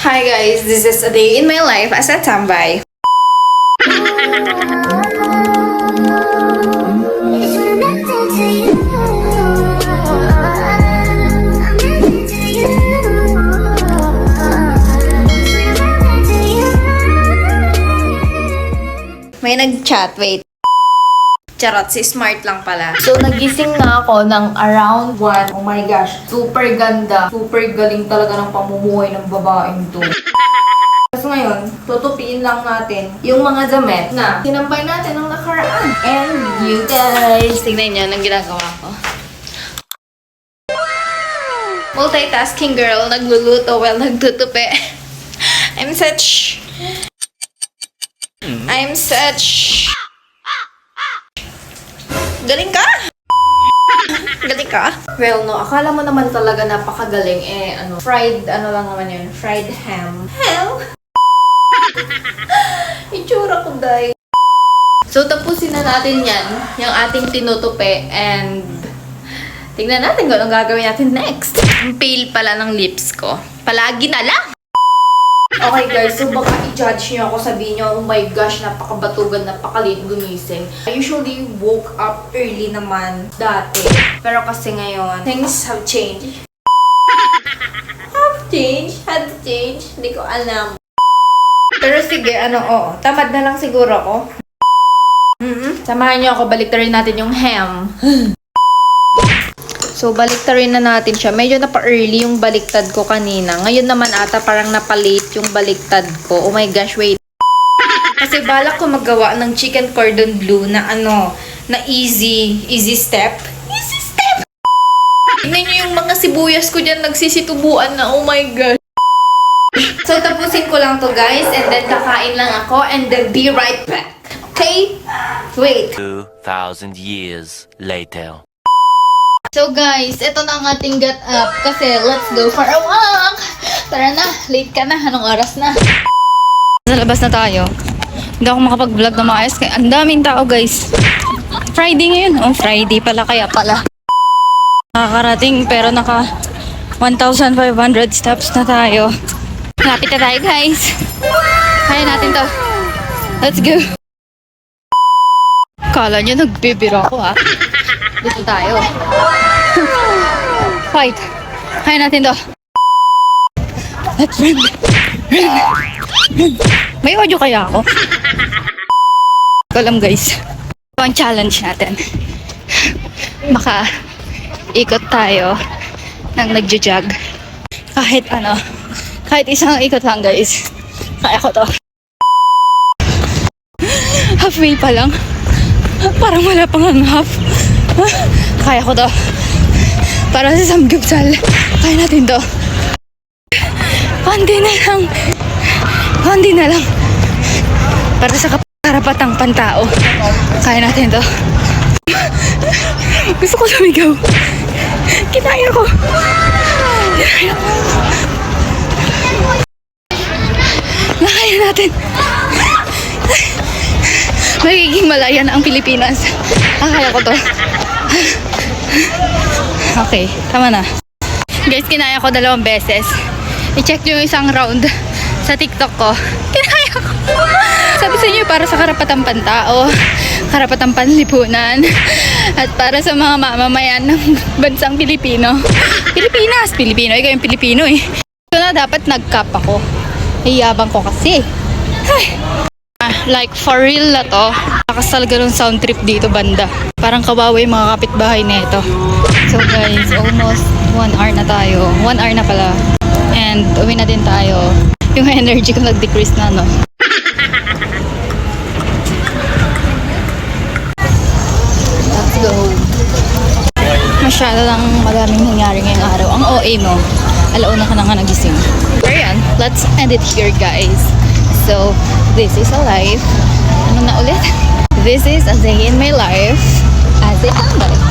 Hi guys, this is a day in my life as a tambay. May nag-chat, wait. Charot, si Smart lang pala. So, nagising na ako ng around 1. Oh my gosh, super ganda. Super galing talaga ng pamumuhay ng babaeng to. Tapos ngayon, tutupiin lang natin yung mga damit na sinambay natin ng nakaraan. And you guys, tignan nyo ang ginagawa ko. Multitasking girl, nagluluto while nagtutupi. I'm such... Galing ka? Galing ka? Well, no, akala mo naman talaga napakagaling. Fried, lang naman yun. Fried ham. Hell? Itsura ko, day. So, tapusin na natin yan. Yung ating tinutupi. And, tingnan natin kung anong gagawin natin next. Ang pale pala ng lips ko. Palagi na lang. Okay guys, so baka i-judge nyo ako, sabihin nyo, oh my gosh, napakabatugan, napakalit gumising. I usually woke up early naman dati. Pero kasi ngayon, things have changed. Have changed? Hindi ko alam. Pero sige, tamad na lang siguro ako. Samahan nyo ako, baliktarin natin yung ham. So, baliktarin na natin siya. Medyo napa-early yung baliktad ko kanina. Ngayon naman ata parang napa-late yung baliktad ko. Oh my gosh, wait. Kasi balak ko magawa ng chicken cordon bleu na na easy step. Easy step! Tingnan nyo yung mga sibuyas ko dyan nagsisitubuan na. Oh my gosh. So, tapusin ko lang to guys. And then, kakain lang ako. And then, be right back. Okay? Wait. 2,000 years later. So guys, ito na ang ating get up kasi let's go for a walk! Tara na, late ka na. Anong oras na? Sa labas na tayo. Hindi ako makapag-vlog na maayos kaya ang daming tao guys. Friday ngayon. Oh, Friday pala kaya pala. Nakakarating pero naka 1,500 steps na tayo. Lapit na tayo guys. Kaya natin to. Let's go. Kala nyo nagbibiro ako ha. Dito tayo. Fight. Kaya natin to. Let's run. Run. May audio kaya ako? Ito alam guys. Ito ang challenge natin. Maka ikot tayo ng nagja-jog. Kahit isang ikot lang guys. Kaya ko to. Halfway pa lang. Parang wala pang ang half. Kaya ko to. Para sa samgyupsal. Kaya natin to. Konti na lang. Para sa karapatang pantao. Kaya natin to. Gusto ko sumigaw. Kinaya ko. Nakaya natin. Magiging malaya na ang Pilipinas. Kaya ko to. Okay, tama na. Guys, kinaya ko 2 beses. I-check nyo yung isang round sa TikTok ko. Kinaya ko. Sabi sa inyo, para sa karapatang pantao, karapatang panlipunan, at para sa mga mamamayan ng bansang Pilipino. Pilipino. Ikaw yung Pilipino eh. So na dapat nag-cap ako. Iyabang ko kasi. Ay. Like for real na to. Lakas talaga ng sound trip dito banda. Parang kawawa yung mga kapitbahay na ito. So guys, almost 1 hour na tayo. 1 hour na pala. And uwi na din tayo. Yung energy ko nag-decrease na, no? Let's go. Masyado lang madaming nangyari ngayong araw. Ang OA mo, alauna ka na nga nagising. Pero yan, let's end it here guys. So, this is a life. Ano na ulit? This is a day in my life as a tambay.